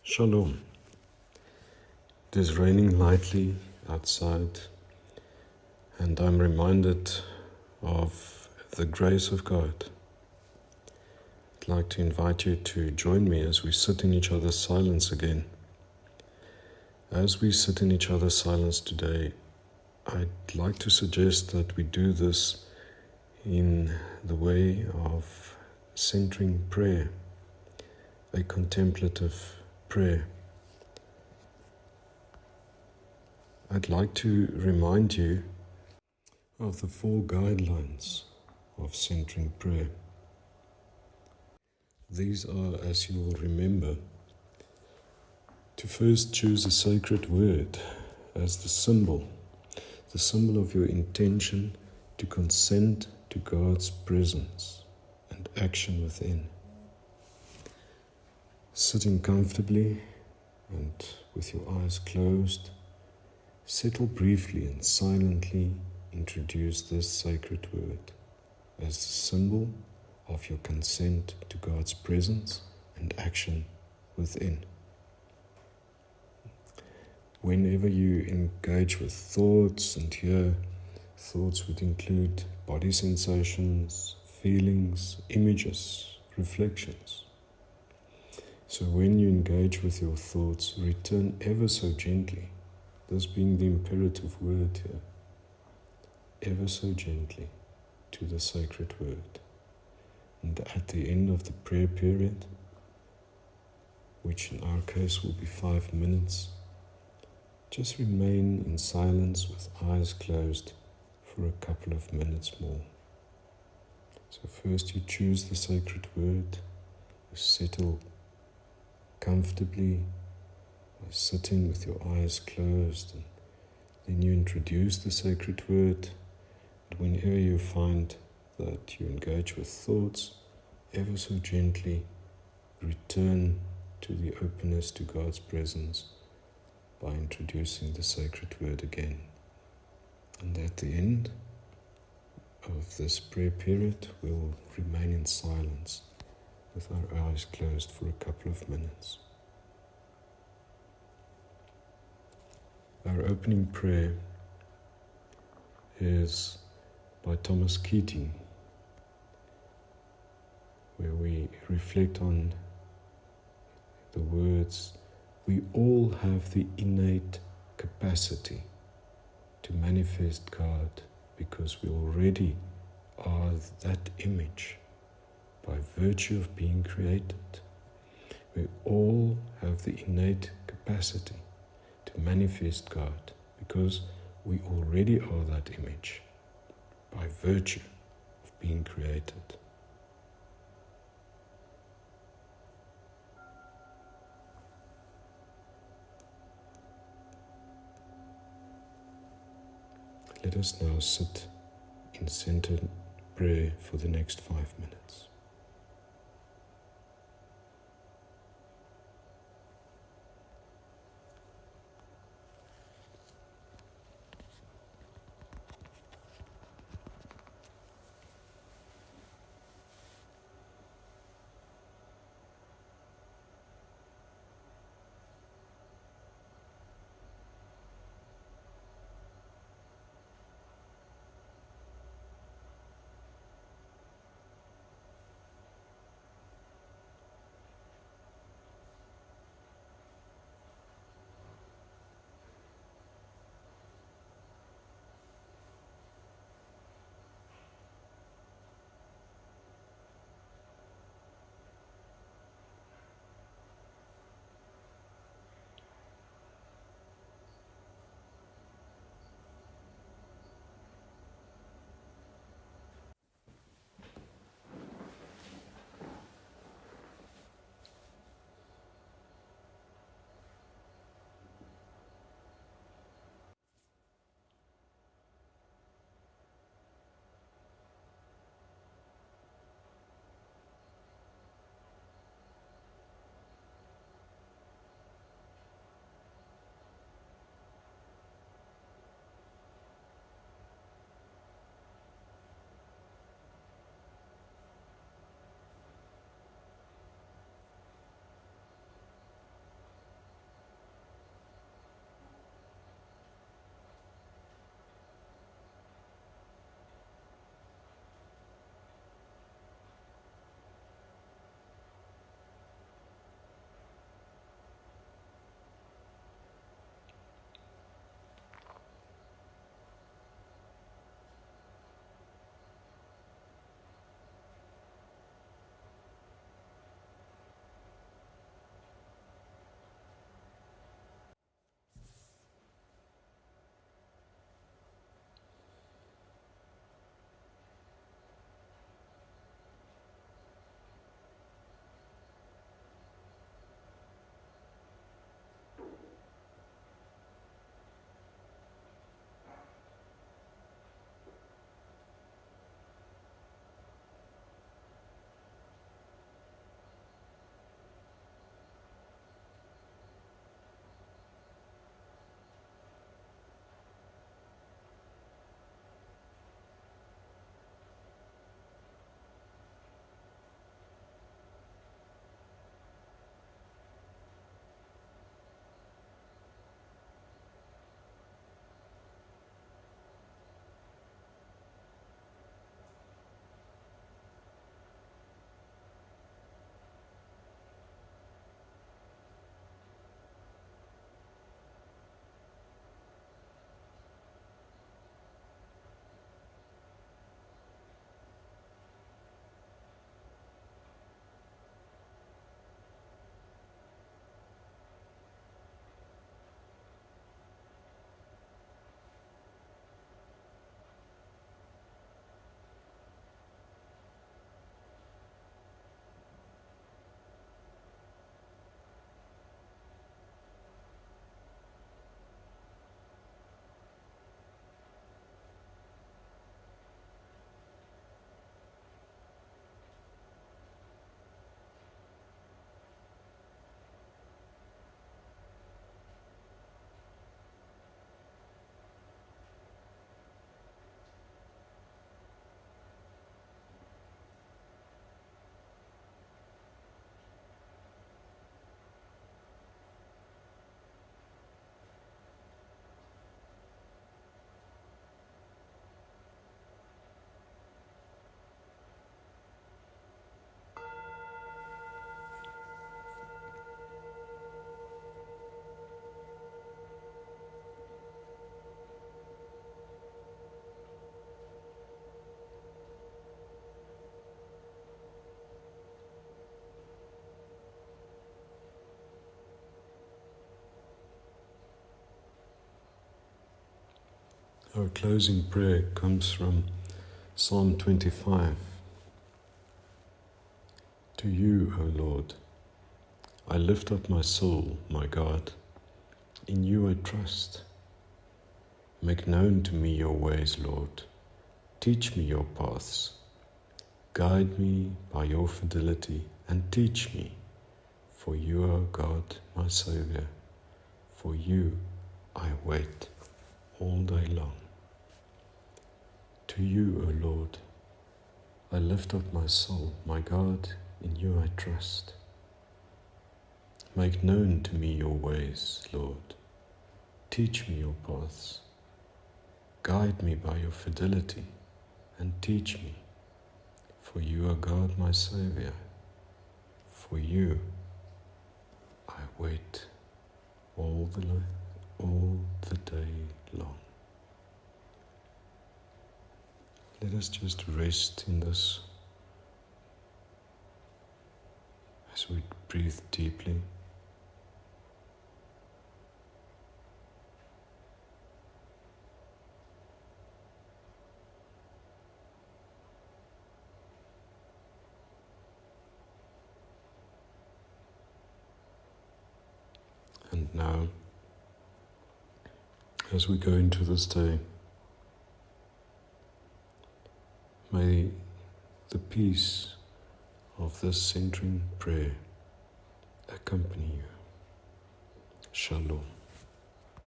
Shalom. It is raining lightly outside, and I'm reminded of the grace of God. I'd like to invite you to join me as we sit in each other's silence again. As we sit in each other's silence today, I'd like to suggest that we do this in the way of centering prayer, a contemplative prayer. I'd like to remind you of the 4 guidelines of centering prayer. These are, as you will remember, to first choose a sacred word as the symbol of your intention to consent to God's presence and action within. Sitting comfortably and with your eyes closed, settle briefly and silently introduce this sacred word as the symbol of your consent to God's presence and action within. Whenever you engage with thoughts, and here thoughts would include body sensations, feelings, images, reflections. So when you engage with your thoughts, return ever so gently, this being the imperative word here, ever so gently to the sacred word. And at the end of the prayer period, which in our case will be 5 minutes, just remain in silence with eyes closed for a couple of minutes more. So first you choose the sacred word, you settle comfortably by sitting with your eyes closed, and then you introduce the sacred word. And whenever you find that you engage with thoughts, ever so gently return to the openness to God's presence by introducing the sacred word again. And at the end of this prayer period, we will remain in silence with our eyes closed for a couple of minutes. Our opening prayer is by Thomas Keating, where we reflect on the words, "We all have the innate capacity to manifest God because we already are that image by virtue of being created." We all have the innate capacity to manifest God because we already are that image by virtue of being created. Let us now sit in centered prayer for the next 5 minutes. Our closing prayer comes from Psalm 25. To you, O Lord, I lift up my soul, my God. In you I trust. Make known to me your ways, Lord. Teach me your paths. Guide me by your fidelity and teach me, for you are God, my Saviour. For you I wait all day long. To you, O Lord, I lift up my soul, my God, in you I trust. Make known to me your ways, Lord. Teach me your paths. Guide me by your fidelity and teach me, for you are God, my Saviour. For you I wait all the day long. Let us just rest in this as we breathe deeply. And now, as we go into this day, may the peace of this centering prayer accompany you. Shalom.